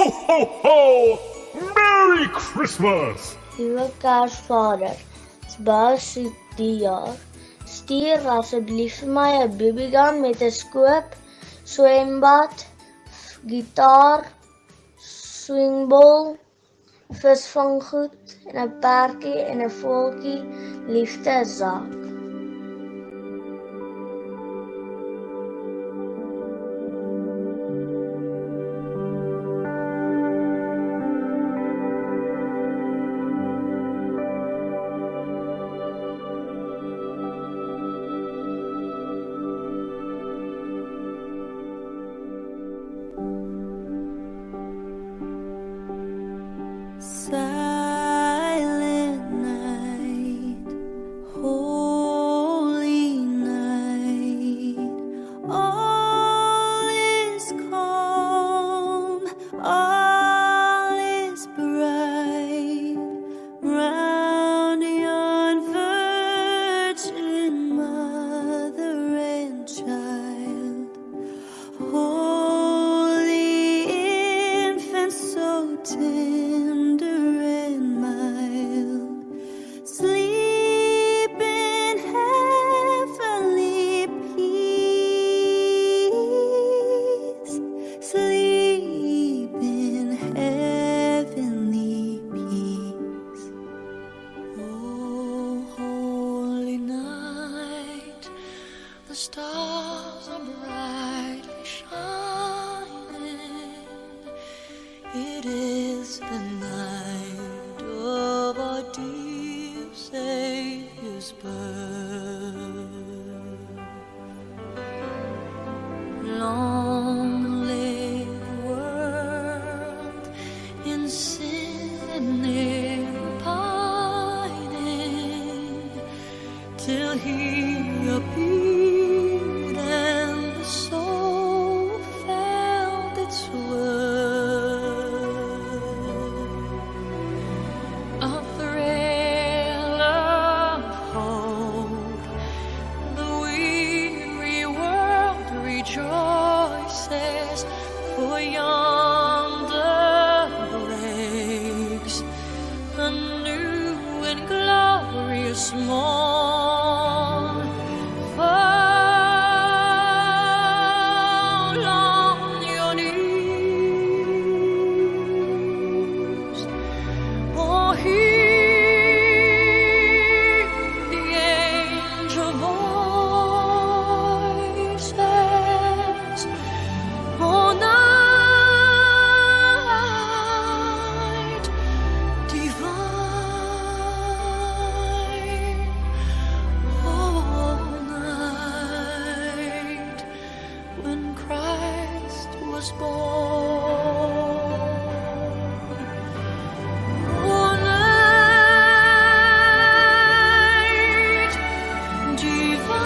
Ho, ho, ho! Merry Christmas! Liewe Kersvader, is baie soet die jaar. Stuur asseblief vir my 'n BB-gun met 'n skoop, swembad, gitaar, swingbol, visvanggoed en 'n perdjie en 'n voeltjie, liefde Zak. Silent night, holy night, all is calm, all is bright, round yon virgin mother and child, holy infant so tender and mild, sleep in heavenly peace, sleep in heavenly peace. Oh, holy night, the stars are brightly shining. It is the night of our dear Savior's birth. Long live the world in sin and near pining, till He appeared and the soul felt its worth. A thrill of hope, the weary world rejoices, for yonder breaks a new and glorious morn. Fall on your knees, oh, hear the angel voices, oh, night divine, oh, night when Christ was born. Oh, night divine,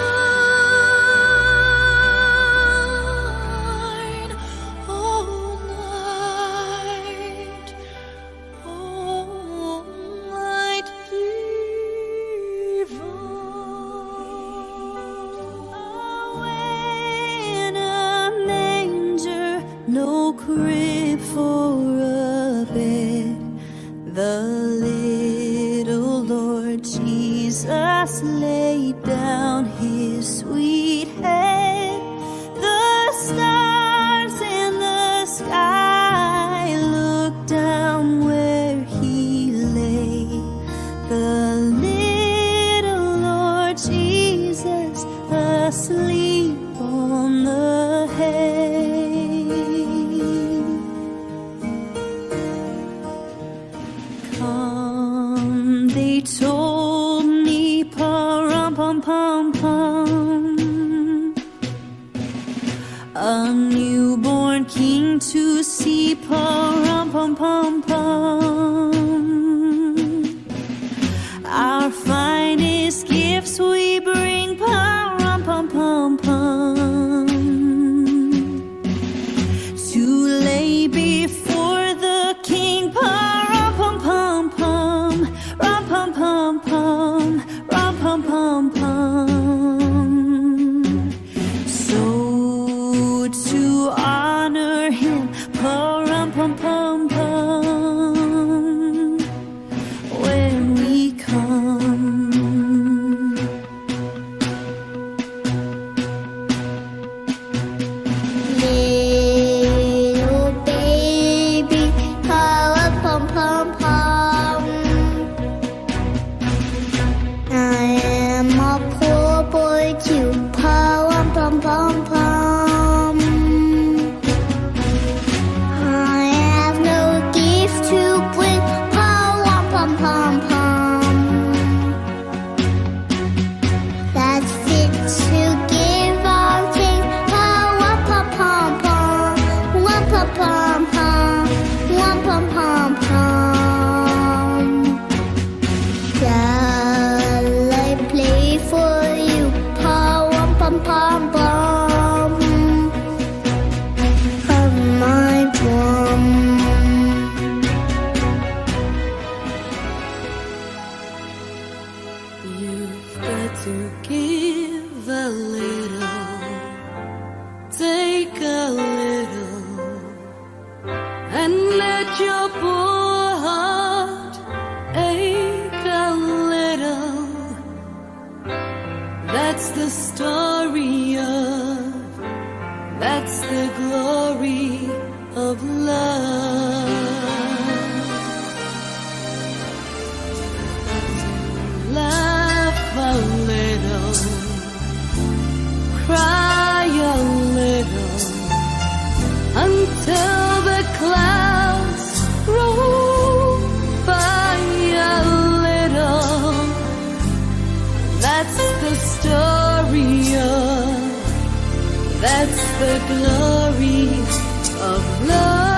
oh, night divine. In a manger, no crib for a bed, the little Lord Jesus laid down His sweet head. The stars in the sky looked down where He lay. The little Lord Jesus asleep on the hay. Come, they told me, pa-rum-pum-pum-pum, a newborn king to see, pa-rum-pum-pum-pum. Our finest gifts we bring, pa-rum-pum-pum-pum, to lay before the King, pa-rum-pum-pum-pum, rum-pum-pum-pum. You've got to give a little, take a little, and let your poor heart ache a little. That's the story of, that's the glory of love. Laugh a little, cry a little, until the clouds roll by a little. That's the story of, that's the glory of love.